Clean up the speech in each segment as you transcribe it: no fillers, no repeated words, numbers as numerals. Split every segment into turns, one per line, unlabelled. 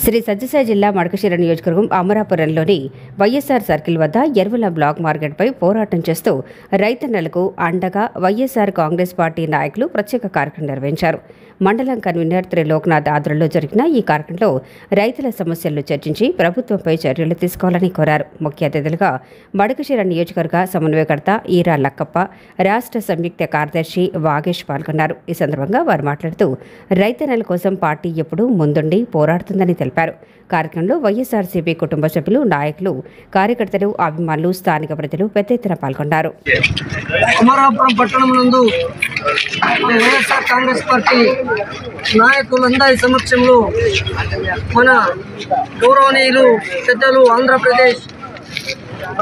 శ్రీ సత్యసాయి జిల్లా మడకశిర నియోజకవర్గం అమరాపురంలోని వైఎస్ఆర్ సర్కిల్ వద్ద ఎరువుల బ్లాక్ మార్కెట్పై పోరాటం చేస్తూ రైతన్నలకు అండగా వైఎస్ఆర్ కాంగ్రెస్ పార్టీ నాయకులు ప్రత్యేక కార్యక్రమం నిర్వహించారు. మండలం కన్వీనర్ త్రిలోక్నాథ్ ఆధ్వర్యంలో జరిగిన ఈ కార్యక్రమంలో రైతుల సమస్యలను చర్చించి ప్రభుత్వంపై చర్యలు తీసుకోవాలని కోరారు. ముఖ్య అతిథులుగా మడకశిర నియోజకవర్గ సమన్వయకర్త ఈరా లక్కప్ప, రాష్ట్ర సంయుక్త కార్యదర్శి వాగేష్ పాల్గొన్నారు. ఈ సందర్భంగా వారు మాట్లాడుతూ రైతన్నల కోసం పార్టీ ఎప్పుడూ ముందుండి పోరాడుతుందని తెలిపారు. కార్యక్రమంలో వైఎస్ఆర్సీపీ కుటుంబ సభ్యులు, నాయకులు, కార్యకర్తలు, అభిమానులు, స్థానిక ప్రజలు పెద్ద ఎత్తున పాల్గొన్నారు.
అమరాపురం పట్టణంలో వైఎస్ఆర్ కాంగ్రెస్ పార్టీ నాయకులందరి సమక్షంలో మన గౌరవనీయులు పెద్దలు ఆంధ్రప్రదేశ్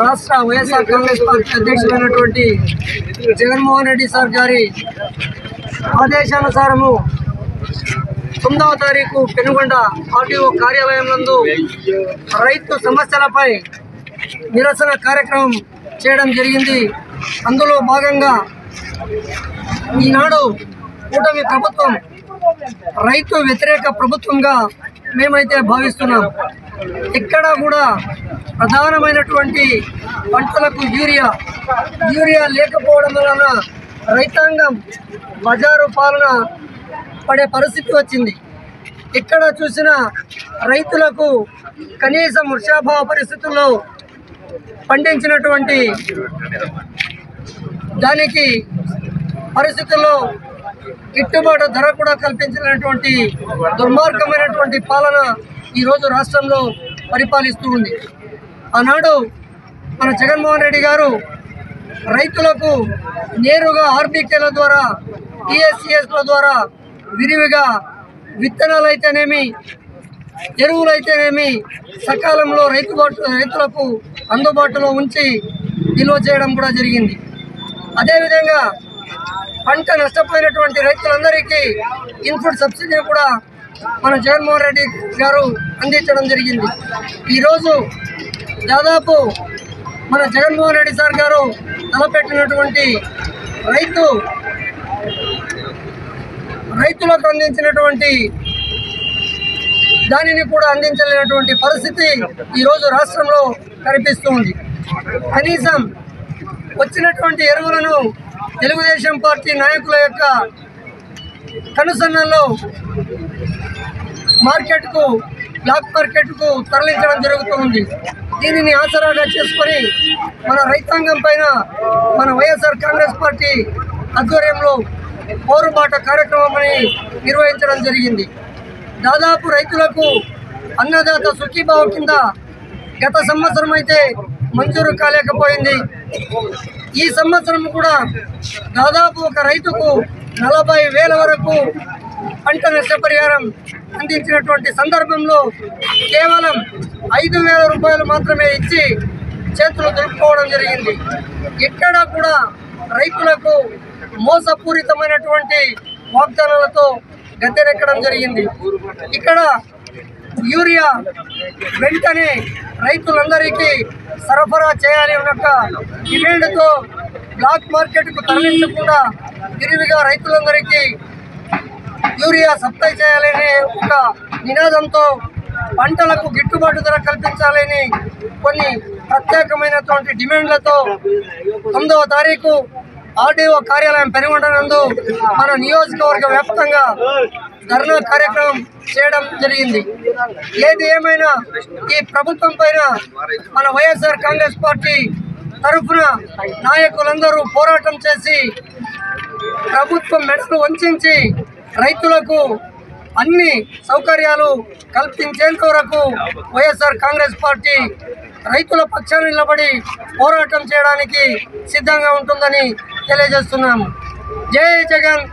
రాష్ట్ర వైఎస్ఆర్ కాంగ్రెస్ పార్టీ అధ్యక్షులైనటువంటి జగన్మోహన్ రెడ్డి సార్ గారి ఆదేశానుసారము 9వ తారీఖు పెనుగొండ ఆర్టీఓ కార్యాలయం నందు రైతు సమస్యలపై నిరసన కార్యక్రమం చేయడం జరిగింది. అందులో భాగంగా ఈనాడు కూటమి ప్రభుత్వం రైతు వ్యతిరేక ప్రభుత్వంగా మేమైతే భావిస్తున్నాం. ఇక్కడ కూడా ప్రధానమైనటువంటి పంటలకు యూరియా లేకపోవడం వలన రైతాంగం బజారు పాలన పడే పరిస్థితి వచ్చింది. ఎక్కడ చూసినా రైతులకు కనీసం వర్షాభావ పరిస్థితుల్లో పండించినటువంటి దానికి పరిస్థితుల్లో గిట్టుబాటు ధర కూడా కల్పించినటువంటి దుర్మార్గమైనటువంటి పాలన ఈరోజు రాష్ట్రంలో పరిపాలిస్తూ ఉంది. ఆనాడు మన జగన్మోహన్ రెడ్డి గారు రైతులకు నేరుగా ఆర్బీకేల ద్వారా, టీఎస్సీఎస్ల ద్వారా విరివిగా విత్తనాలైతేనేమి, ఎరువులైతేనేమి సకాలంలో రైతులకు అందుబాటులో ఉంచి నిల్వ చేయడం కూడా జరిగింది. అదేవిధంగా పంట నష్టపోయినటువంటి రైతులందరికీ ఇన్పుట్ సబ్సిడీ కూడా మన జగన్మోహన్ రెడ్డి గారు అందించడం జరిగింది. ఈరోజు దాదాపు మన జగన్మోహన్ రెడ్డి సార్ గారు తలపెట్టినటువంటి రైతులకు అందించినటువంటి దానిని కూడా అందించలేనటువంటి పరిస్థితి ఈరోజు రాష్ట్రంలో కనిపిస్తుంది. కనీసం వచ్చినటువంటి ఎరువులను తెలుగుదేశం పార్టీ నాయకుల యొక్క కనుసన్నల్లో బ్లాక్ మార్కెట్కు తరలించడం జరుగుతుంది. దీనిని ఆసరాగా చేసుకొని మన రైతాంగం పైన మన వైఎస్ఆర్ కాంగ్రెస్ పార్టీ ఆధ్వర్యంలో పోరుబాట కార్యక్రమాన్ని నిర్వహించడం జరిగింది. దాదాపు రైతులకు అన్నదాత సుఖీభావ కింద గత సంవత్సరం అయితే మంజూరు కాలేకపోయింది. ఈ సంవత్సరం కూడా దాదాపు ఒక రైతుకు 40,000 వరకు పంట నష్టపరిహారం అందించినటువంటి సందర్భంలో కేవలం 5,000 రూపాయలు మాత్రమే ఇచ్చి చేతులు దులుపుకోవడం జరిగింది. ఎక్కడ కూడా రైతులకు మోసపూరితమైనటువంటి వాగ్దానాలతో గద్దెనెక్కడం జరిగింది. ఇక్కడ యూరియా వెంటనే రైతులందరికీ సరఫరా చేయాలి అన్న డిమాండ్తో బ్లాక్ మార్కెట్కు తరలించకుండా విరివిగా రైతులందరికీ యూరియా సప్లై చేయాలనే ఒక నినాదంతో పంటలకు గిట్టుబాటు ధర కల్పించాలని కొన్ని ప్రత్యేకమైనటువంటి డిమాండ్లతో 9వ తారీఖు ఆర్టీఓ కార్యాలయం పెనుగొండ నందు మన నియోజకవర్గ వ్యాప్తంగా ధర్నా కార్యక్రమం చేయడం జరిగింది. ఏది ఏమైనా ఈ ప్రభుత్వం పైన మన వైఎస్ఆర్ కాంగ్రెస్ పార్టీ తరఫున నాయకులందరూ పోరాటం చేసి ప్రభుత్వం మెడలు వంచి రైతులకు అన్ని సౌకర్యాలు కల్పించేంత వరకు వైఎస్ఆర్ కాంగ్రెస్ పార్టీ రైతుల పక్షాన నిలబడి పోరాటం చేయడానికి సిద్ధంగా ఉంటుందని తెలియజేస్తున్నాము. జై జగన్.